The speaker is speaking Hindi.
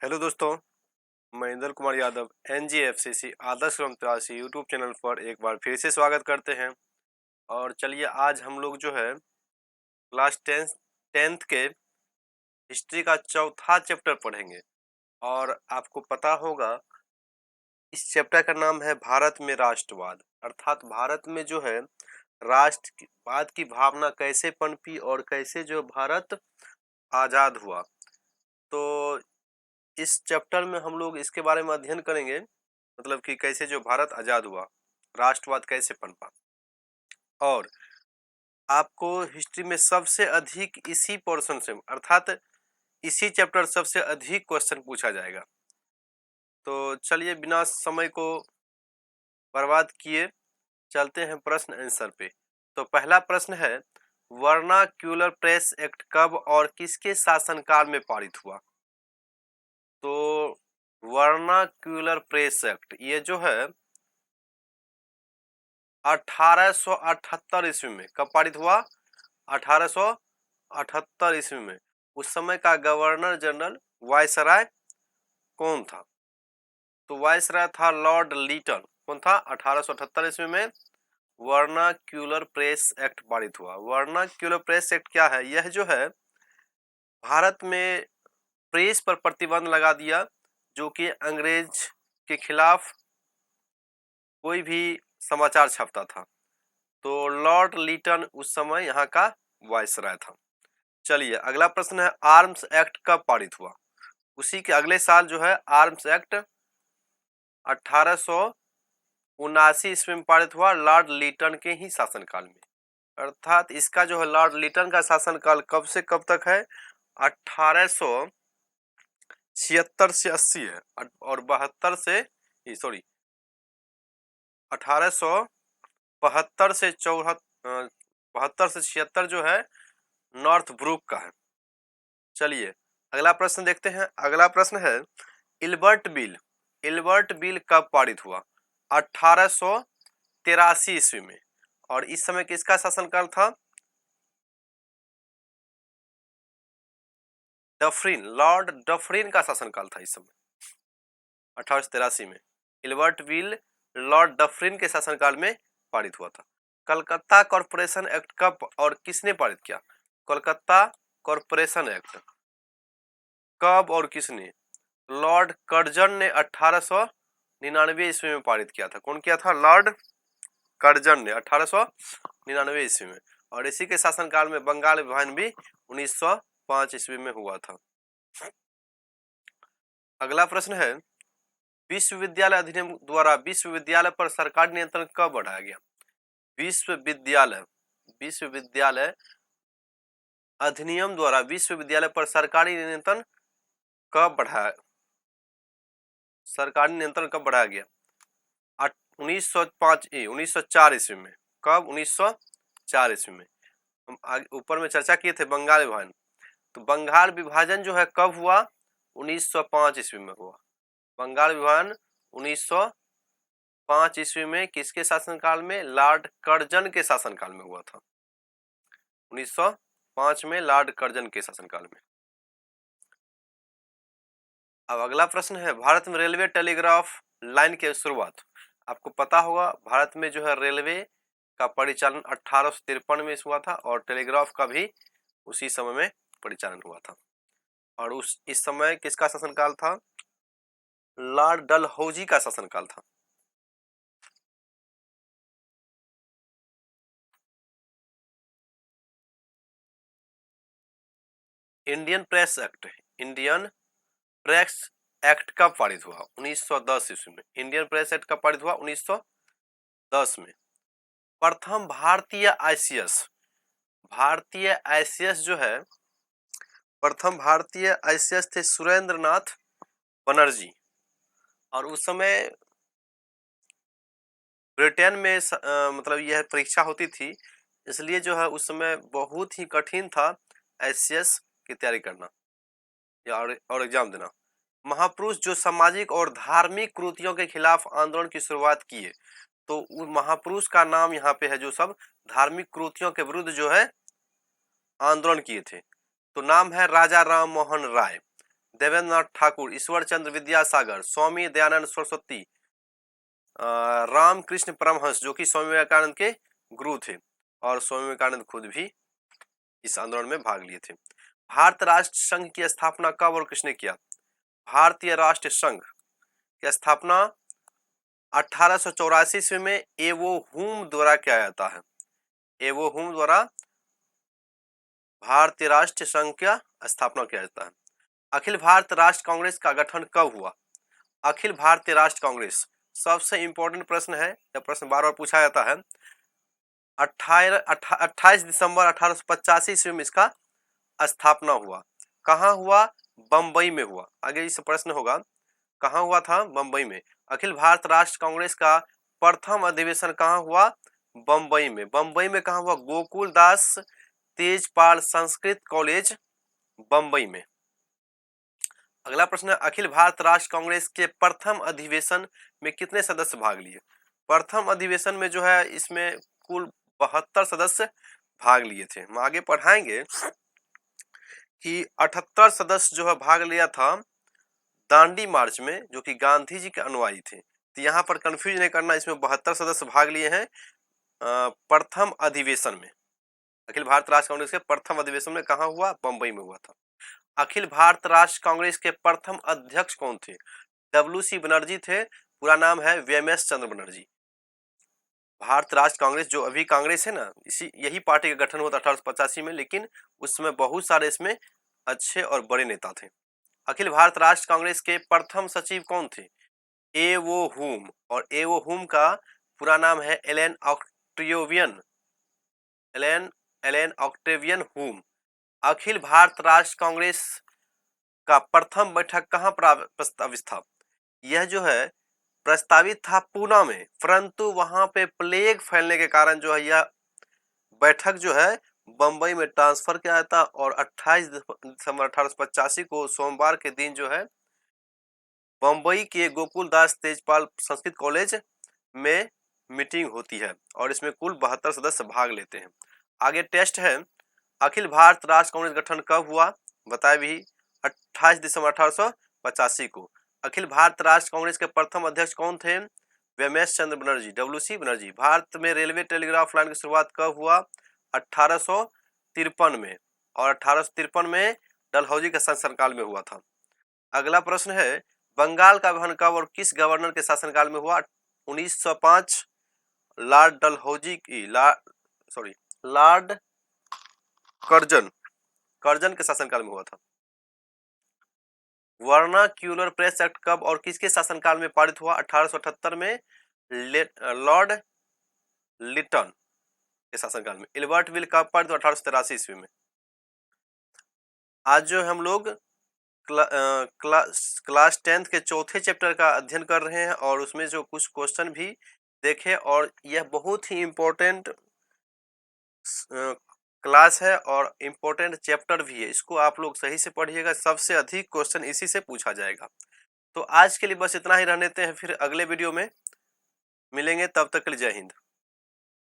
हेलो दोस्तों, मैं इंदर कुमार यादव एनजीएफसीसी आदर्श ग्राम तरासी यूट्यूब चैनल पर एक बार फिर से स्वागत करते हैं। और चलिए आज हम लोग जो है क्लास टेंथ के हिस्ट्री का चौथा चैप्टर पढ़ेंगे। और आपको पता होगा इस चैप्टर का नाम है भारत में राष्ट्रवाद, अर्थात भारत में जो है राष्ट्रवाद की भावना कैसे पनपी और कैसे जो भारत आजाद हुआ। तो इस चैप्टर में हम लोग इसके बारे में अध्ययन करेंगे, मतलब कि कैसे जो भारत आजाद हुआ, राष्ट्रवाद कैसे पनपा। और आपको हिस्ट्री में सबसे अधिक इसी पोर्शन से अर्थात इसी चैप्टर सबसे अधिक क्वेश्चन पूछा जाएगा। तो चलिए बिना समय को बर्बाद किए चलते हैं प्रश्न आंसर पे। तो पहला प्रश्न है, वर्नाक्यूलर प्रेस एक्ट कब और किसके शासनकाल में पारित हुआ? तो वर्नाक्यूलर प्रेस एक्ट ये जो है 1878 ईस्वी में कब पारित हुआ? 1878 ईस्वी में। उस समय का गवर्नर जनरल वायसराय कौन था? तो वायसराय था लॉर्ड लीटन। कौन था? 1878 ईस्वी में वर्नाक्यूलर प्रेस एक्ट पारित हुआ। वर्नाक्यूलर प्रेस एक्ट क्या है? यह जो है भारत में प्रेस पर प्रतिबंध लगा दिया, जो कि अंग्रेज के खिलाफ कोई भी समाचार छपता था। तो लॉर्ड लीटन उस समय यहाँ का वायसराय था। चलिए अगला प्रश्न है, आर्म्स एक्ट कब पारित हुआ? उसी के अगले साल जो है आर्म्स एक्ट 1879 ईस्वी में पारित हुआ, लॉर्ड लीटन के ही शासनकाल में। अर्थात इसका जो है लॉर्ड लीटन का शासनकाल कब से कब तक है? 1876 से 80 है। और 72 से 1872 से 72 से 76 जो है नॉर्थ ब्रुक का है। चलिए अगला प्रश्न देखते हैं। अगला प्रश्न है, इल्बर्ट बिल कब पारित हुआ? 1883 ईस्वी में। और इस समय किसका शासनकाल था? डफरिन, लॉर्ड डफरिन का शासनकाल था इस समय 1883 में। इल्बर्ट बिल लॉर्ड डफरिन के शासनकाल में पारित हुआ था। कलकत्ता कॉरपोरेशन एक्ट कब और किसने पारित किया? कोलकाता कॉरपोरेशन एक्ट कब और किसने? लॉर्ड कर्जन ने 1899 ईस्वी में पारित किया था। कौन किया था? लॉर्ड कर्जन ने 1899 ईस्वी में। और इसी के शासनकाल में बंगाल विभाजन भी 1905 ईस्वी में हुआ था। अगला प्रश्न है, विश्वविद्यालय अधिनियम द्वारा विश्वविद्यालय पर सरकारी नियंत्रण कब बढ़ाया गया? विश्वविद्यालय अधिनियम द्वारा विश्वविद्यालय पर सरकारी नियंत्रण कब बढ़ाया गया? 1904 ईस्वी में। कब? 1904 ईस्वी में। हम ऊपर में चर्चा किए थे बंगाल विभाजन। तो बंगाल विभाजन जो है कब हुआ? 1905 ईस्वी में हुआ। बंगाल विभाजन 1905 ईस्वी में किसके शासनकाल में? लॉर्ड कर्जन के शासनकाल में हुआ था। 1905 में लॉर्ड कर्जन के शासनकाल में। अब अगला प्रश्न है, भारत में रेलवे टेलीग्राफ लाइन की शुरुआत। आपको पता होगा भारत में जो है रेलवे का परिचालन 1853 में हुआ था और टेलीग्राफ का भी उसी समय में परिचालन हुआ था। और इस समय किसका शासनकाल था? लॉर्ड डलहौजी का शासनकाल था। इंडियन प्रेस एक्ट कब पारित हुआ? 1910 ईस्वी में। इंडियन प्रेस एक्ट कब पारित हुआ? 1910 में। प्रथम भारतीय आईसीएस जो है, प्रथम भारतीय आईसीएस थे सुरेंद्र नाथ बनर्जी। और उस समय ब्रिटेन में मतलब यह परीक्षा होती थी, इसलिए जो है उस समय बहुत ही कठिन था आईसीएस की तैयारी करना या और एग्जाम देना। महापुरुष जो सामाजिक और धार्मिक कुरीतियों के खिलाफ आंदोलन की शुरुआत किए, तो उस महापुरुष का नाम यहाँ पे है जो सब धार्मिक कुरीतियों के विरुद्ध जो है आंदोलन किए थे। तो नाम है राजा राम मोहन राय। देवेंद्रनाथ ठाकुर, ईश्वर चंद्र विद्यासागर, स्वामी दयानंद सरस्वती, रामकृष्ण परमहंस जो कि स्वामी विवेकानंद के गुरु थे, और स्वामी विवेकानंद खुद भी इस आंदोलन में भाग लिए थे। भारत राष्ट्र संघ की स्थापना कब और किसने किया? भारतीय राष्ट्र संघ की स्थापना 1884 ईस्वी में एवो हुम द्वारा किया जाता है। एवो हुम द्वारा भारतीय राष्ट्र संघ का स्थापना किया जाता है। अखिल भारत राष्ट्र कांग्रेस का गठन कब हुआ? अखिल भारतीय राष्ट्र कांग्रेस, सबसे इंपॉर्टेंट प्रश्न है, यह प्रश्न बार बार पूछा जाता है। 28 दिसंबर 1885 ईस्वी में इसका स्थापना हुआ। कहाँ हुआ? बंबई में हुआ। आगे इस प्रश्न होगा, कहाँ हुआ था? बंबई में। अखिल भारत राष्ट्र कांग्रेस का प्रथम अधिवेशन कहाँ हुआ? बंबई में। बंबई में कहाँ हुआ? गोकुल दास तेजपाल संस्कृत कॉलेज, बंबई में। अगला प्रश्न है, अखिल भारत राष्ट्र कांग्रेस के प्रथम अधिवेशन में कितने सदस्य भाग लिए? प्रथम अधिवेशन में जो है इसमें कुल 72 सदस्य भाग लिए थे। हम आगे पढ़ाएंगे कि 78 सदस्य जो है भाग लिया था दांडी मार्च में, जो कि गांधी जी के अनुयायी थे। तो यहाँ पर कंफ्यूज नहीं करना, इसमें 72 सदस्य भाग लिए हैं प्रथम अधिवेशन में। अखिल भारत राष्ट्र कांग्रेस के प्रथम अधिवेशन में कहाँ हुआ? बंबई में हुआ था। अखिल भारत राष्ट्र कांग्रेस के प्रथम अध्यक्ष कौन थे? WC बनर्जी थे। पूरा नाम है VMS चंद्र बनर्जी। भारत राष्ट्र कांग्रेस जो अभी कांग्रेस है ना, यही पार्टी का गठन हुआ था 1885 में, लेकिन उसमें बहुत सारे इसमें अच्छे और बड़े नेता थे। अखिल भारत राष्ट्र कांग्रेस के प्रथम सचिव कौन थे? एवो हुम, और एवो हुम का पूरा नाम है एलन ऑक्टेवियन हुम। अखिल भारत राष्ट्र कांग्रेस का प्रथम बैठक कहाँ प्रस्तावित था? यह जो है प्रस्तावित था पूना में, परंतु वहां पे प्लेग फैलने के कारण जो है यह बैठक जो है बंबई में ट्रांसफर किया जाता, और 28 दिसंबर 1885 को सोमवार के दिन जो है बंबई के गोकुल दास तेजपाल संस्कृत कॉलेज में मीटिंग होती है, और इसमें कुल 72 सदस्य भाग लेते हैं। आगे टेस्ट है, अखिल भारत राष्ट्र कांग्रेस गठन कब हुआ? बताए भी 28 दिसंबर 1885 को। अखिल भारत राष्ट्र कांग्रेस के प्रथम अध्यक्ष कौन थे? VMS चंद्र बनर्जी, WC बनर्जी। भारत में रेलवे टेलीग्राफ लाइन की शुरुआत कब हुआ? 1853 में, और 1853 में डलहौजी के शासनकाल में हुआ था। अगला प्रश्न है, बंगाल का विभाजन कब और किस गवर्नर के शासनकाल में हुआ? 1905 लॉर्ड डलहौजी की लॉर्ड कर्जन के शासनकाल में हुआ था। वर्नाक्यूलर प्रेस एक्ट कब और किसके शासनकाल में पारित हुआ? 1878 में लॉर्ड लिटन के शासनकाल में। इल्बर्ट विल कब पारित हुआ? 1883 ईस्वी में। आज जो हम लोग क्लास 10th के चौथे चैप्टर का अध्ययन कर रहे हैं, और उसमें जो कुछ क्वेश्चन भी देखे, और यह बहुत ही इम्पोर्टेंट क्लास है और इम्पोर्टेंट चैप्टर भी है। इसको आप लोग सही से पढ़िएगा, सबसे अधिक क्वेश्चन इसी से पूछा जाएगा। तो आज के लिए बस इतना ही रहने देते हैं, फिर अगले वीडियो में मिलेंगे, तब तक के लिए जय हिंद।